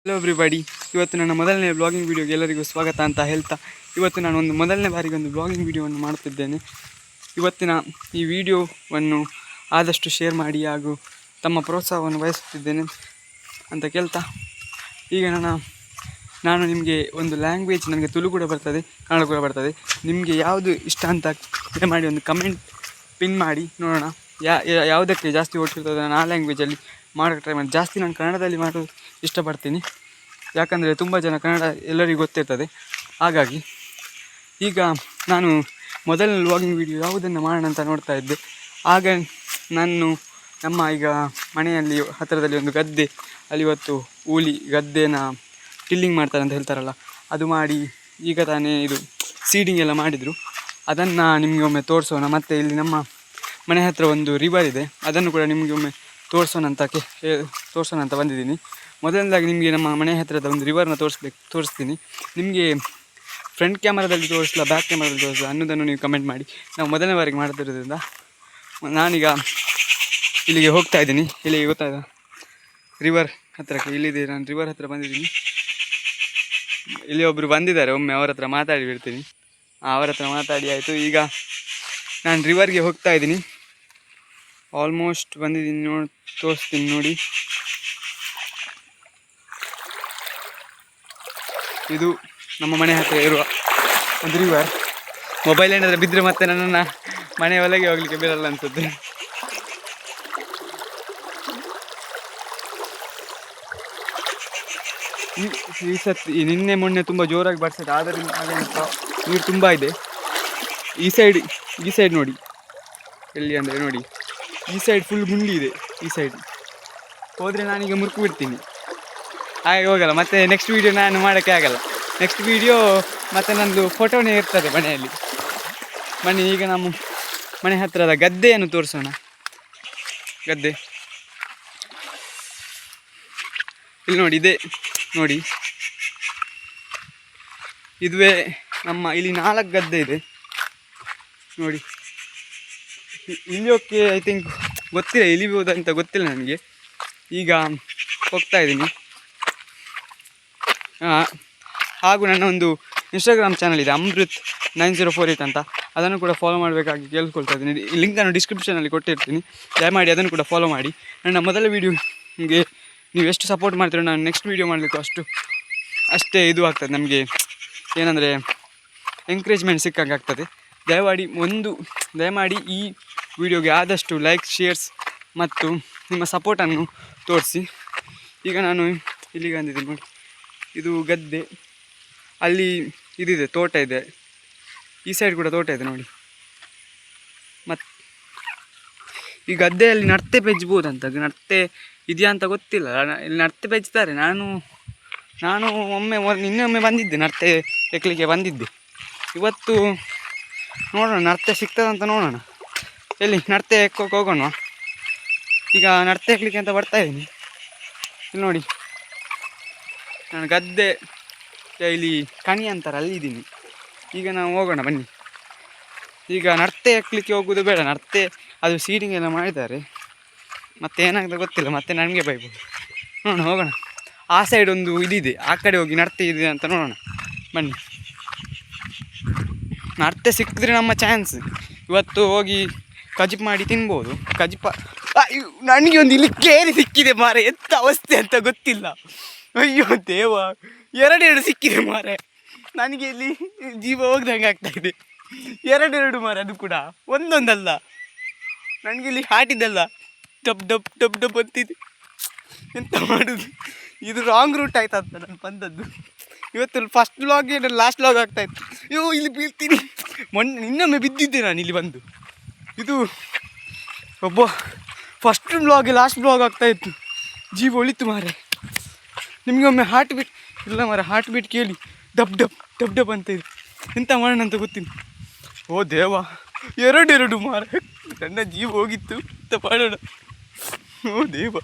Hello everybody, ಇವತ್ತು ನನ್ನ ಮೊದಲನೇ ಬ್ಲಾಗಿಂಗ್ ವಿಡಿಯೋಗೆ ಎಲ್ಲರಿಗೂ ಸ್ವಾಗತ ಅಂತ ಹೇಳ್ತಾ, ಇವತ್ತು ನಾನು ಒಂದು ಮೊದಲನೇ ಬಾರಿಗೆ ಒಂದು ಬ್ಲಾಗಿಂಗ್ ವಿಡಿಯೋವನ್ನು ಮಾಡುತ್ತಿದ್ದೇನೆ. ಇವತ್ತಿನ ಈ ವಿಡಿಯೋವನ್ನು ಆದಷ್ಟು ಶೇರ್ ಮಾಡಿ ಹಾಗೂ ತಮ್ಮ ಪ್ರೋತ್ಸಾಹವನ್ನು ಬಯಸುತ್ತಿದ್ದೇನೆ ಅಂತ ಕೇಳ್ತಾ, ಈಗ ನಾನು ನಿಮಗೆ ಒಂದು ಲ್ಯಾಂಗ್ವೇಜ್, ನನಗೆ ತುಳು ಕೂಡ ಬರ್ತದೆ, ಕನ್ನಡ ಕೂಡ ಬರ್ತದೆ. ನಿಮಗೆ ಯಾವುದು ಇಷ್ಟ ಅಂತ ಮಾಡಿ ಒಂದು ಕಮೆಂಟ್ ಪಿನ್ ಮಾಡಿ ನೋಡೋಣ. ಯಾವುದಕ್ಕೆ ಜಾಸ್ತಿ ಓಡ್ತಿರ್ತದೆ ನಾನು ಆ ಲ್ಯಾಂಗ್ವೇಜಲ್ಲಿ ಮಾಡೋಕ್ಕೆ ಟ್ರೈ ಮಾಡಿ. ಜಾಸ್ತಿ ನಾನು ಕನ್ನಡದಲ್ಲಿ ಮಾಡೋದು ಇಷ್ಟಪಡ್ತೀನಿ, ಯಾಕಂದರೆ ತುಂಬ ಜನ ಕನ್ನಡ ಎಲ್ಲರಿಗೂ ಗೊತ್ತಿರ್ತದೆ. ಹಾಗಾಗಿ ಈಗ ನಾನು ಮೊದಲನೇ ವ್ಲಾಗಿಂಗ್ ವಿಡಿಯೋ ಯಾವುದನ್ನು ಮಾಡೋಣ ಅಂತ ನೋಡ್ತಾ ಇದ್ದೆ. ಆಗ ನಮ್ಮ ಈಗ ಮನೆಯಲ್ಲಿ ಹತ್ತಿರದಲ್ಲಿ ಒಂದು ಗದ್ದೆ, ಅಲ್ಲಿ ಇವತ್ತು ಗದ್ದೆನ ಟಿಲ್ಲಿಂಗ್ ಮಾಡ್ತಾರೆ ಅಂತ ಹೇಳ್ತಾರಲ್ಲ, ಅದು ಮಾಡಿ ಈಗ ತಾನೇ ಇದು ಸೀಡಿಂಗ್ ಎಲ್ಲ ಮಾಡಿದರು. ಅದನ್ನು ನಿಮಗೆ ಒಮ್ಮೆ ತೋರಿಸೋಣ. ಮತ್ತು ಇಲ್ಲಿ ನಮ್ಮ ಮನೆ ಹತ್ತಿರ ಒಂದು ರಿವರ್ ಇದೆ, ಅದನ್ನು ಕೂಡ ನಿಮಗೆ ಒಮ್ಮೆ ತೋರಿಸೋಣ ಅಂತ ಬಂದಿದ್ದೀನಿ. ಮೊದಲನೇದಾಗಿ ನಿಮಗೆ ನಮ್ಮ ಮನೆ ಹತ್ತಿರದ ಒಂದು ರಿವರ್ನ ತೋರಿಸ್ತೀನಿ. ನಿಮಗೆ ಫ್ರಂಟ್ ಕ್ಯಾಮರಾದಲ್ಲಿ ತೋರಿಸಲ್ಲ, ಬ್ಯಾಕ್ ಕ್ಯಾಮರಾದಲ್ಲಿ ತೋರಿಸಲ್ಲ ಅನ್ನೋದನ್ನು ನೀವು ಕಮೆಂಟ್ ಮಾಡಿ. ನಾವು ಮೊದಲನೇ ಬಾರಿಗೆ ಮಾಡ್ತಿರೋದ್ರಿಂದ ನಾನೀಗ ಇಲ್ಲಿಗೆ ಹೋಗ್ತಾ ಇದ್ದೀನಿ. ಇಲ್ಲಿಗೆ ಗೊತ್ತಾಯ್ತಾ, ರಿವರ್ ಹತ್ತಿರಕ್ಕೆ. ಇಲ್ಲಿದೆ, ನಾನು ರಿವರ್ ಹತ್ತಿರ ಬಂದಿದ್ದೀನಿ. ಇಲ್ಲಿ ಒಬ್ಬರು ಬಂದಿದ್ದಾರೆ, ಒಮ್ಮೆ ಅವರ ಹತ್ರ ಮಾತಾಡಿ ಬಿಡ್ತೀನಿ. ಅವರ ಹತ್ರ ಮಾತಾಡಿ ಆಯಿತು. ಈಗ ನಾನು ರಿವರ್ಗೆ ಹೋಗ್ತಾ ಇದ್ದೀನಿ. ಆಲ್ಮೋಸ್ಟ್ ಬಂದಿದ್ದೀನಿ, ತೋರಿಸ್ತೀನಿ ನೋಡಿ. ಇದು ನಮ್ಮ ಮನೆ ಹತ್ತಿರ ಇರುವ ಒಂದು ರಿವರ್. ಮೊಬೈಲ್ ಏನಾದರೂ ಬಿದ್ದರೆ ಮತ್ತೆ ನನ್ನನ್ನು ಮನೆ ಒಳಗೆ ಹೋಗಲಿಕ್ಕೆ ಬಿಡಲ್ಲ ಅನ್ಸುತ್ತೆ. ಈ ಸತಿ ನಿನ್ನೆ ಮೊನ್ನೆ ತುಂಬ ಜೋರಾಗಿ ಬರ್ತಿದೆ, ಆದ್ದರಿಂದ ನೀರು ತುಂಬ ಇದೆ. ಈ ಸೈಡ್ ನೋಡಿ, ಎಲ್ಲಿ ಅಂದರೆ ನೋಡಿ, ಈ ಸೈಡ್ ಫುಲ್ ಗುಂಡಿ ಇದೆ. ಈ ಸೈಡ್ ಹೋದರೆ ನಾನೀಗ ಮುರುಕು ಬಿಡ್ತೀನಿ, ಹಾಗೆ ಹೋಗಲ್ಲ. ಮತ್ತು ನೆಕ್ಸ್ಟ್ ವೀಡಿಯೋ ನಾನು ಮಾಡೋಕ್ಕೆ ಆಗಲ್ಲ. ನೆಕ್ಸ್ಟ್ ವೀಡಿಯೋ ಮತ್ತು ನನ್ನದು ಫೋಟೋನೇ ಇರ್ತದೆ ಮನೆಯಲ್ಲಿ. ಬನ್ನಿ ಈಗ ನಮ್ಮ ಮನೆ ಹತ್ತಿರದ ಗದ್ದೆಯನ್ನು ತೋರಿಸೋಣ. ಗದ್ದೆ ಇಲ್ಲಿ ನೋಡಿ, ಇದೆ ನೋಡಿ, ಇದುವೇ ನಮ್ಮ ಇಲ್ಲಿ 4 ಗದ್ದೆ ಇದೆ ನೋಡಿ. ಇಳಿಯೋಕ್ಕೆ ಐ ಥಿಂಕ್ ಗೊತ್ತಿಲ್ಲ, ಇಳಿಬೋದಂತ ಗೊತ್ತಿಲ್ಲ ನನಗೆ. ಈಗ ಹೋಗ್ತಾ ಇದ್ದೀನಿ. ಹಾಗೂ ನನ್ನ ಒಂದು ಇನ್ಸ್ಟಾಗ್ರಾಮ್ ಚಾನಲ್ ಇದೆ, ಅಮೃತ್ 9048 ಅಂತ. ಅದನ್ನು ಕೂಡ ಫಾಲೋ ಮಾಡಬೇಕಾಗಿ ಕೇಳಿಸ್ಕೊಳ್ತಾ ಇದ್ದೀನಿ. ಲಿಂಕನ್ನು ಡಿಸ್ಕ್ರಿಪ್ಷನಲ್ಲಿ ಕೊಟ್ಟಿರ್ತೀನಿ, ದಯಮಾಡಿ ಅದನ್ನು ಕೂಡ ಫಾಲೋ ಮಾಡಿ. ನನ್ನ ಮೊದಲ ವೀಡಿಯೋಗೆ ನೀವು ಎಷ್ಟು ಸಪೋರ್ಟ್ ಮಾಡ್ತೀರೋ ನಾನು ನೆಕ್ಸ್ಟ್ ವೀಡಿಯೋ ಮಾಡಲಿಕ್ಕೂ ಅಷ್ಟೇ ಇದು ಆಗ್ತದೆ ನಮಗೆ, ಏನಂದರೆ ಎಂಕರೇಜ್ಮೆಂಟ್ ಸಿಕ್ಕಂಗೆ ಆಗ್ತದೆ. ದಯಮಾಡಿ ಈ ವಿಡಿಯೋಗೆ ಆದಷ್ಟು ಲೈಕ್, ಶೇರ್ಸ್ ಮತ್ತು ನಿಮ್ಮ ಸಪೋರ್ಟನ್ನು ತೋರಿಸಿ. ಈಗ ನಾನು ಇಲ್ಲಿಗೆ ಬಂದಿದ್ದೀನಿ ನೋಡಿ, ಇದು ಗದ್ದೆ. ಅಲ್ಲಿ ಇದಿದೆ, ತೋಟ ಇದೆ. ಈ ಸೈಡ್ ಕೂಡ ತೋಟ ಇದೆ ನೋಡಿ. ಮತ್ತು ಈ ಗದ್ದೆಯಲ್ಲಿ ನರ್ತೆ ಬೆಜ್ಬೋದಂತ, ನರ್ತೆ ಇದೆಯಾ ಅಂತ ಗೊತ್ತಿಲ್ಲ. ಇಲ್ಲಿ ನರ್ತೆ ಬೆಜ್ತಾರೆ. ನಾನು ನಿನ್ನೆ ಬಂದಿದ್ದೆ, ನರ್ತೆ ಎಕ್ಕಲಿಕ್ಕೆ ಬಂದಿದ್ದೆ. ಇವತ್ತು ನೋಡೋಣ, ನರ್ತೆ ಸಿಗ್ತದಂತ ನೋಡೋಣ. ಎಲ್ಲಿ ನರ್ತೆ ಎಕ್ಕೋಕೆ ಹೋಗೋಣ. ಈಗ ನರ್ತೆ ಎಕ್ಕಲಿಕ್ಕೆ ಅಂತ ಬರ್ತಾಯಿದ್ದೀನಿ. ಇಲ್ಲಿ ನೋಡಿ, ನಾನು ಗದ್ದೆ ಇಲ್ಲಿ ಕಣಿ ಅಂತಾರೆ, ಅಲ್ಲಿದ್ದೀನಿ. ಈಗ ನಾವು ಹೋಗೋಣ ಬನ್ನಿ. ಈಗ ನರ್ತೆ ಎಕ್ಕಲಿಕ್ಕೆ ಹೋಗೋದು ಬೇಡ, ನರ್ತೆ ಅದು ಸೀಡಿಂಗ್ ಎಲ್ಲ ಮಾಡಿದ್ದಾರೆ. ಮತ್ತೆ ಏನಾಗ್ತದೆ ಗೊತ್ತಿಲ್ಲ, ಮತ್ತೆ ನನಗೆ ಬೈಬೋದು. ನೋಡೋಣ, ಹೋಗೋಣ. ಆ ಸೈಡ್ ಒಂದು ಇದಿದೆ, ಆ ಕಡೆ ಹೋಗಿ ನರ್ತೆ ಇದೆ ಅಂತ ನೋಡೋಣ ಬನ್ನಿ. ನರ್ತೆ ಸಿಕ್ಕಿದ್ರೆ ನಮ್ಮ ಚಾನ್ಸ್. ಇವತ್ತು ಹೋಗಿ ಕಜಿಪ್ ಮಾಡಿ ತಿನ್ಬೋದು. ನನಗೆ ಒಂದು ಇಲ್ಲಿ ಕೇರಿ ಸಿಕ್ಕಿದೆ ಮಾರೆ, ಎಂಥ ಅವಸ್ಥೆ ಅಂತ ಗೊತ್ತಿಲ್ಲ. ಅಯ್ಯೋ ದೇವ, 2 ಸಿಕ್ಕಿದೆ ಮಾರೆ. ನನಗೆ ಇಲ್ಲಿ ಜೀವ ಹೋಗ್ದಂಗೆ ಆಗ್ತಾಯಿದೆ. 2 ಮಾರೆ, ಅದು ಕೂಡ ಒಂದೊಂದಲ್ಲ. ನನಗೆ ಇಲ್ಲಿ ಹಾಟಿದ್ದಲ್ಲ, ಡಬ್ ಅಂತಿದೆ. ಎಂತ ಮಾಡೋದು, ಇದು ರಾಂಗ್ ರೂಟ್ ಆಯ್ತಾ ಅಂತ ನಾನು ಬಂದದ್ದು. ಇವತ್ತು ಫಸ್ಟ್ ವ್ಲಾಗ್ ಏನು ಲಾಸ್ಟ್ ವ್ಲಾಗ್ ಆಗ್ತಾಯಿತ್ತು. ಅಯ್ಯೋ ಇಲ್ಲಿ ಬೀಳ್ತೀನಿ. ಇನ್ನೊಮ್ಮೆ ಬಿದ್ದಿದ್ದೆ ನಾನು ಇಲ್ಲಿ ಬಂದು. ಇದು ಫಸ್ಟ್ ವ್ಲಾಗ್ ಲಾಸ್ಟ್ ವ್ಲಾಗ್ ಆಗ್ತಾಯಿತ್ತು. ಜೀವ ಒಳಿತು ಮಾರೆ. ನಿಮಗೊಮ್ಮೆ ಹಾರ್ಟ್ ಬೀಟ್ ಇಲ್ಲ ಮಾರೆ, ಹಾರ್ಟ್ ಬೀಟ್ ಕೇಳಿ ಡಬ್ ಅಂತ ಇದೆ. ಎಂತ ಮಾಡೋಣ ಅಂತ ಗೊತ್ತಿಲ್ಲ. ಓ ದೇವ, 2 ಮಾರೆ, ನನ್ನ ಜೀವ ಹೋಗಿತ್ತು. ಎಂತ ಮಾಡೋಣ. ಓ ದೇವ,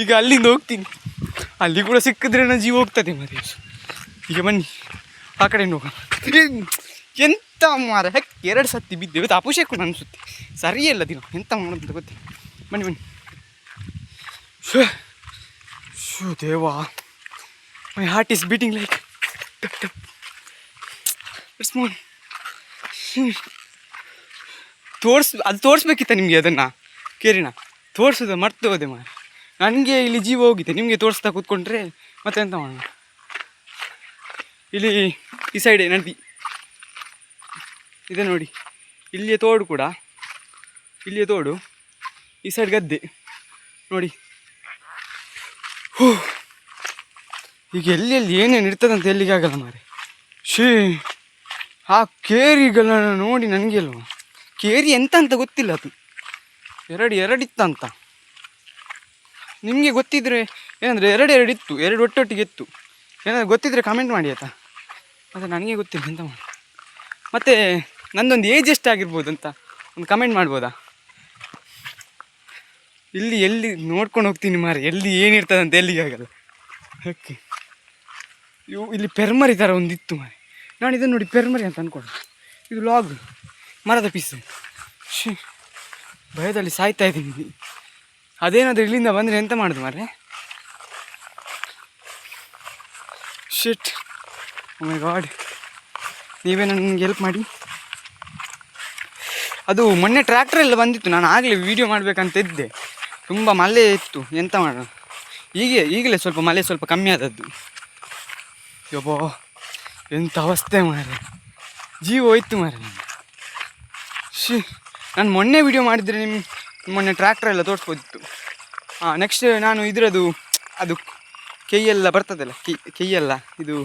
ಈಗ ಅಲ್ಲಿಂದ ಹೋಗ್ತೀನಿ. ಅಲ್ಲಿ ಕೂಡ ಸಿಕ್ಕಿದ್ರೆ ನನ್ನ ಜೀವ ಹೋಗ್ತದೆ ಮಾರೆ. ಈಗ ಬನ್ನಿ, ಆ ಕಡೆಯಿಂದ ಹೋಗೋಣ. ಎಂತ ಮಾರೆ, 2 ಸತಿ ಬಿದ್ದೆ. ಇವತ್ತು ಅಪುಷಕ್ಕೂ ಅನಿಸುತ್ತೆ, ಸರಿಯಲ್ಲ ದಿನ. ಎಂತ ಮಾಡೋದು ಅಂತ ಗೊತ್ತಿಲ್ಲ. ಬನ್ನಿ. ಶೋ ದೇವಾ. My heart is beating like it's more. ಅದು ತೋರಿಸ್ಬೇಕಿತ್ತ ನಿಮಗೆ ಅದನ್ನು ಕೇರಿನ ತೋರಿಸೋದು ಮರ್ತು ಹೋದೆ ಮಾರೆ. ನನಗೆ ಇಲ್ಲಿ ಜೀವ ಹೋಗಿದೆ, ನಿಮಗೆ ತೋರಿಸ್ತಾ ಕೂತ್ಕೊಂಡ್ರೆ ಮತ್ತೆ ಎಂತ ಮಾಡೋಣ. ಇಲ್ಲಿ ಈ ಸೈಡ್ ನದಿ ಇದೆ ನೋಡಿ, ಇಲ್ಲಿಯ ತೋಡು ಕೂಡ, ಇಲ್ಲಿಯ ತೋಡು, ಈ ಸೈಡ್ ಗದ್ದೆ ನೋಡಿ. ಈಗ ಎಲ್ಲಿ ಏನೇನು ಇರ್ತದಂತ ಎಲ್ಲಿಗೆ ಆಗಲ್ಲ ಮಾರೆ. ಆ ಕೇರಿಗಳನ್ನ ನೋಡಿ ನನಗೆ ಅಲ್ವ, ಕೇರಿ ಎಂತ ಅಂತ ಗೊತ್ತಿಲ್ಲ, ಅದು ಎರಡಿತ್ತಂತ. ನಿಮಗೆ ಗೊತ್ತಿದ್ರೆ ಏನಂದರೆ ಎರಡು ಇತ್ತು, ಎರಡು ಒಟ್ಟೊಟ್ಟಿಗೆ ಇತ್ತು, ಏನಾದರೂ ಗೊತ್ತಿದ್ರೆ ಕಮೆಂಟ್ ಮಾಡಿ ಆಯಿತಾ. ಮತ್ತು ನನಗೆ ಗೊತ್ತಿಲ್ಲ ಎಂತ ಮಾಡಿ. ಮತ್ತು ನಂದೊಂದು ಏಜ್ ಎಷ್ಟಾಗಿರ್ಬೋದು ಅಂತ ಒಂದು ಕಮೆಂಟ್ ಮಾಡ್ಬೋದಾ. ಎಲ್ಲಿ ನೋಡ್ಕೊಂಡು ಹೋಗ್ತೀನಿ ಮಾರೆ, ಎಲ್ಲಿ ಏನಿರ್ತದಂತ ಎಲ್ಲಿಗೆ ಆಗಲ್ಲ. ಓಕೆ, ಇಲ್ಲಿ ಪೆರ್ಮರಿ ಥರ ಒಂದಿತ್ತು ಮಾರೆ. ನಾನು ಇದನ್ನು ನೋಡಿ ಪೆರ್ಮರಿ ಅಂತ ಅಂದ್ಕೊಂಡು, ಇದು ಲಾಗ್ ಮರದ ಪೀಸು. ಭಯದಲ್ಲಿ ಸಾಯ್ತಾ ಇದ್ದೀನಿ. ಅದೇನಾದರೂ ಇಲ್ಲಿಂದ ಬಂದರೆ ಎಂತ ಮಾಡೋದು ಮಾರೆ. ಶಿಟ್, ಓ ಮೈ ಗಾಡ್, ನೀವೇ ನನಗೆ ಹೆಲ್ಪ್ ಮಾಡಿ. ಅದು ಮೊನ್ನೆ ಟ್ರ್ಯಾಕ್ಟರ್ ಎಲ್ಲ ಬಂದಿತ್ತು, ನಾನು ಆಗಲೇ ವೀಡಿಯೋ ಮಾಡಬೇಕಂತ ಇದ್ದೆ. ತುಂಬ ಮಳೆ ಇತ್ತು, ಎಂತ ಮಾಡೋಣ. ಈಗಲೇ ಸ್ವಲ್ಪ ಮಳೆ ಸ್ವಲ್ಪ ಕಮ್ಮಿ ಆದದ್ದು. ಯಬ್ಬೋ ಎಂಥ ಅವಸ್ಥೆ ಮಾರೆ, ಜೀವ ಹೋಯ್ತು ಮಾರೆ. ನಾನು ಮೊನ್ನೆ ವೀಡಿಯೋ ಮಾಡಿದರೆ ಮೊನ್ನೆ ಟ್ರ್ಯಾಕ್ಟರ್ ಎಲ್ಲ ತೋರಿಸ್ಬೋದಿತ್ತು. ನೆಕ್ಸ್ಟ್ ನಾನು ಇದರದು ಅದು ಕೈಯೆಲ್ಲ ಬರ್ತದಲ್ಲ, ಕೈಯೆಲ್ಲ ಇದು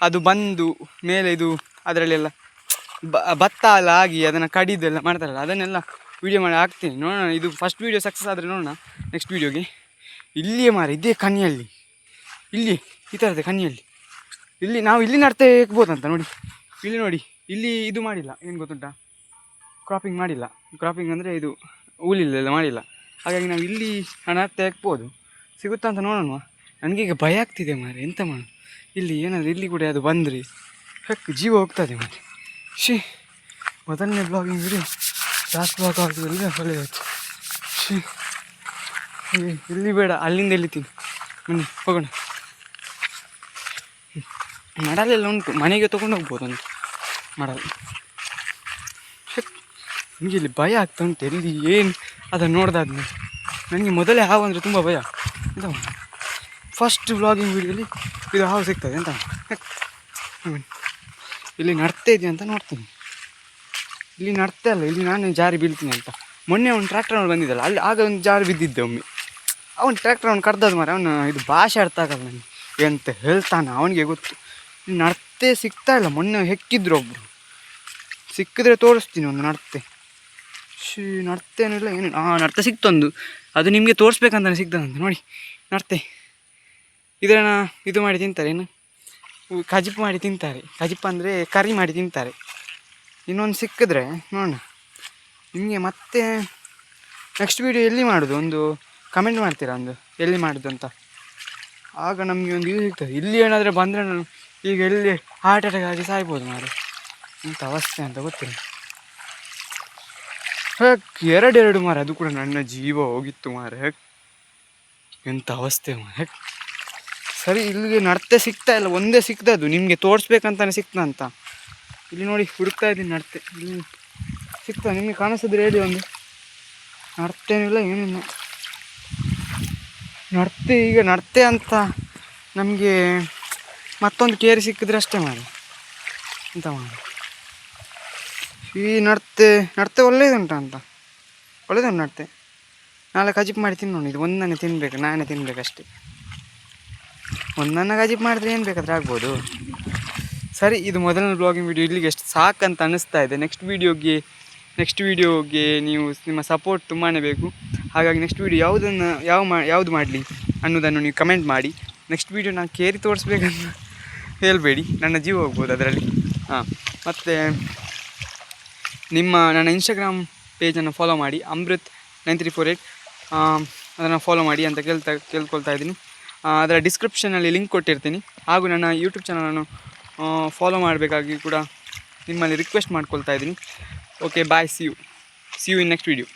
ಅದು ಬಂದು ಮೇಲೆ ಇದು ಅದರಲ್ಲೆಲ್ಲ ಭತ್ತ ಎಲ್ಲ ಆಗಿ ಅದನ್ನು ಕಡಿದೆಲ್ಲ ಮಾಡ್ತಾರಲ್ಲ, ಅದನ್ನೆಲ್ಲ ವೀಡಿಯೋ ಮಾಡಿ ಹಾಕ್ತೀನಿ. ನೋಡೋಣ, ಇದು ಫಸ್ಟ್ ವೀಡಿಯೋ ಸಕ್ಸಸ್ ಆದರೆ ನೋಡೋಣ ನೆಕ್ಸ್ಟ್ ವೀಡಿಯೋಗೆ. ಇಲ್ಲಿಯೇ ಮಾರೆ, ಇದೇ ಕನಿಯಲ್ಲಿ, ಇಲ್ಲಿ ಈ ಥರದ್ದು ಕನಿಯಲ್ಲಿ ಇಲ್ಲಿ ನಾವು ಇಲ್ಲಿ ನಡ್ತಾ ಇಕ್ಬೋದಂತ ನೋಡಿ. ಇಲ್ಲಿ ನೋಡಿ, ಇಲ್ಲಿ ಇದು ಮಾಡಿಲ್ಲ, ಏನು ಗೊತ್ತುಂಟಾ, ಕ್ರಾಪಿಂಗ್ ಮಾಡಿಲ್ಲ. ಕ್ರಾಪಿಂಗ್ ಅಂದರೆ ಇದು ಹೂಲಿಲ್ಲ ಮಾಡಿಲ್ಲ, ಹಾಗಾಗಿ ನಾವು ಇಲ್ಲಿ ನಡ್ತಾ ಇಕ್ಬೋದು. ಸಿಗುತ್ತಾ ಅಂತ ನೋಡೋಣ. ನನಗೀಗ ಭಯ ಆಗ್ತಿದೆ ಮಾರೆ, ಎಂತ ಮಾಡು. ಇಲ್ಲಿ ಏನಾದರೂ ಇಲ್ಲಿ ಕೂಡ ಅದು ಬಂದರೆ ಜೀವ ಹೋಗ್ತದೆ ಮಾರೆ. ಮೊದಲನೇ ಬ್ಲಾಗಿಂಗ್ ವಿಡಿಯೋ ಲಾಸ್ಟ್ ಬ್ಲಾಗ್ ಆಗೋದಿಲ್ಲ, ಒಳ್ಳೆಯದಾಯ್ತು. ಇಲ್ಲಿ ಬೇಡ, ಅಲ್ಲಿಂದ ಎಲ್ಲಿತೀನಿ, ಬನ್ನಿ ಹೋಗೋಣ. ಮಡಲೆಲ್ಲ ಉಂಟು, ಮನೆಗೆ ತೊಗೊಂಡು ಹೋಗ್ಬೋದು ಅಂತ ಮಡಲು. ನನಗೆ ಇಲ್ಲಿ ಭಯ ಆಗ್ತಾ ಉಂಟು, ಎಲ್ಲಿ ಏನು ಅದನ್ನು ನೋಡ್ದಾದ್ಮೇಲೆ. ನನಗೆ ಮೊದಲೇ ಹಾವು ಅಂದರೆ ತುಂಬ ಭಯ. ಎಂತ ಫಸ್ಟ್ ವ್ಲಾಗಿಂಗ್ ವೀಡಿಯೋಲಿ ಇದು ಹಾವು ಸಿಗ್ತದೆ ಅಂತ. ಇಲ್ಲಿ ನಡ್ತಾ ಇದೆಯಾ ಅಂತ ನೋಡ್ತೀನಿ. ಇಲ್ಲಿ ನಡ್ತಾ ಇಲ್ಲ, ಇಲ್ಲಿ ನಾನು ಜಾರಿ ಬೀಳ್ತೀನಿ ಅಂತ. ಮೊನ್ನೆ ಅವ್ನು ಟ್ರ್ಯಾಕ್ಟರ್ ಅವ್ನು ಬಂದಿದ್ದಲ್ಲ, ಅಲ್ಲಿ ಆಗ ಒಂದು ಜಾರಿ ಬಿದ್ದಿದ್ದೆ ಒಮ್ಮೆ. ಅವನು ಟ್ರ್ಯಾಕ್ಟರ್ ಅವ್ನು ಕರ್ದದ್ದು ಮಾರೆ. ಅವನು ಇದು ಭಾಷೆ ಅರ್ಥ ಆಗಲ್ಲ ನನಗೆ, ಎಂತ ಹೇಳ್ತಾನೆ ಅವನಿಗೆ ಗೊತ್ತು. ನಡ್ತೆ ಸಿಗ್ತಾ ಇಲ್ಲ. ಮೊನ್ನೆ ಹೆಕ್ಕಿದ್ರು ಒಬ್ಬರು, ಸಿಕ್ಕಿದ್ರೆ ತೋರಿಸ್ತೀನಿ ಒಂದು ನಡ್ತೆ. ನಡ್ತೇನಿಲ್ಲ ಏನು. ನಡ್ತೆ ಸಿಕ್ತೊಂದು, ಅದು ನಿಮಗೆ ತೋರಿಸ್ಬೇಕಂತಾನೆ ಸಿಗ್ತದಂತೆ ನೋಡಿ. ನಡ್ತೆ ಇದನ್ನು ಇದು ಮಾಡಿ ತಿಂತಾರೆ, ಏನು ಕಜಿಪ್ ಮಾಡಿ ತಿಂತಾರೆ. ಕಜಿಪ್ ಅಂದರೆ ಕರಿ ಮಾಡಿ ತಿಂತಾರೆ. ಇನ್ನೊಂದು ಸಿಕ್ಕಿದ್ರೆ ನೋಡೋಣ ನಿಮಗೆ. ಮತ್ತೆ ನೆಕ್ಸ್ಟ್ ವೀಡಿಯೋ ಎಲ್ಲಿ ಮಾಡೋದು ಒಂದು ಕಮೆಂಟ್ ಮಾಡ್ತೀರಾ, ಒಂದು ಎಲ್ಲಿ ಮಾಡೋದು ಅಂತ. ಆಗ ನಮಗೆ ಒಂದು ಇದು ಸಿಗ್ತದೆ. ಇಲ್ಲಿ ಏನಾದರೂ ಬಂದರೆ ನಾನು ಈಗ ಎಲ್ಲಿ ಹಾರ್ಟ್ ಅಟ್ಯಾಕ್ ಆಗಿ ಸಾಯ್ಬೋದು ಮಾರೆ. ಇಂಥ ಅವಸ್ಥೆ ಅಂತ ಗೊತ್ತಿಲ್ಲ. ಎರಡು ಮಾರೆ, ಅದು ಕೂಡ ನನ್ನ ಜೀವ ಹೋಗಿತ್ತು ಮಾರೆ. ಎಂಥ ಅವಸ್ಥೆ ಮಾರೆ. ಸರಿ, ಇಲ್ಲಿಗೆ ನಡ್ತೆ ಸಿಗ್ತಾ ಇಲ್ಲ, ಒಂದೇ ಸಿಕ್ತದು. ನಿಮಗೆ ತೋರಿಸ್ಬೇಕಂತಾನೆ ಸಿಕ್ತಂತ. ಇಲ್ಲಿ ನೋಡಿ ಹುಡುಕ್ತಾ ಇದ್ದೀನಿ ನಡ್ತೆ, ಇಲ್ಲಿ ಸಿಗ್ತದೆ. ನಿಮಗೆ ಕಾಣಿಸಿದ್ರೆ ಹೇಳಿ ಒಂದು. ನಡ್ತೇನಿಲ್ಲ ಏನಿಲ್ಲ. ಈಗ ನಡ್ತೆ ಅಂತ ನಮಗೆ ಮತ್ತೊಂದು ಕೇರಿ ಸಿಕ್ಕಿದ್ರೆ ಅಷ್ಟೇ ಮಾಡಿ ಎಂತ ಮಾಡಿ. ಈ ನಡ್ತೆ ಒಳ್ಳೇದುಂಟ ಅಂತ, ಒಳ್ಳೇದುಂಟು ನಡ್ತೆ. ನಾಳೆ ಕಜಿಪ್ ಮಾಡಿ ತಿನ್ನೋಣ. ಇದು ಒಂದನ್ನೇ ತಿನ್ಬೇಕು, ನಾನೇ ತಿನ್ಬೇಕಷ್ಟೇ. ಒಂದನ್ನು ಕಜಿಪ್ ಮಾಡಿದ್ರೆ ಏನು ಬೇಕಾದ್ರೆ ಆಗ್ಬೋದು. ಸರಿ, ಇದು ಮೊದಲನೇ ಬ್ಲಾಗಿಂಗ್ ವಿಡಿಯೋ ಇಲ್ಲಿಗೆ ಎಷ್ಟು ಸಾಕಂತ ಅನ್ನಿಸ್ತಾ ಇದೆ. ನೆಕ್ಸ್ಟ್ ವೀಡಿಯೋಗೆ ನೀವು ನಿಮ್ಮ ಸಪೋರ್ಟ್ ತುಂಬಾ ಬೇಕು. ಹಾಗಾಗಿ ನೆಕ್ಸ್ಟ್ ವೀಡಿಯೋ ಯಾವುದು ಮಾಡಲಿ ಅನ್ನೋದನ್ನು ನೀವು ಕಮೆಂಟ್ ಮಾಡಿ. ನೆಕ್ಸ್ಟ್ ವೀಡಿಯೋ ನಾನು ಕೇರಿ ತೋರಿಸ್ಬೇಕಂತ ಹೇಳಬೇಡಿ, ನನ್ನ ಜೀವ ಹೋಗ್ಬೋದು ಅದರಲ್ಲಿ. ಮತ್ತು ನನ್ನ ಇನ್ಸ್ಟಾಗ್ರಾಮ್ ಪೇಜನ್ನು ಫಾಲೋ ಮಾಡಿ, Amrit9348 ಅದನ್ನು ಫಾಲೋ ಮಾಡಿ ಅಂತ ಕೇಳ್ಕೊಳ್ತಾ ಇದ್ದೀನಿ. ಅದರ ಡಿಸ್ಕ್ರಿಪ್ಷನಲ್ಲಿ ಲಿಂಕ್ ಕೊಟ್ಟಿರ್ತೀನಿ. ಹಾಗೂ ನನ್ನ ಯೂಟ್ಯೂಬ್ ಚಾನಲನ್ನು ಫಾಲೋ ಮಾಡಬೇಕಾಗಿ ಕೂಡ ನಿಮ್ಮಲ್ಲಿ ರಿಕ್ವೆಸ್ಟ್ ಮಾಡ್ಕೊಳ್ತಾ ಇದ್ದೀನಿ. Okay, bye, see you in next video.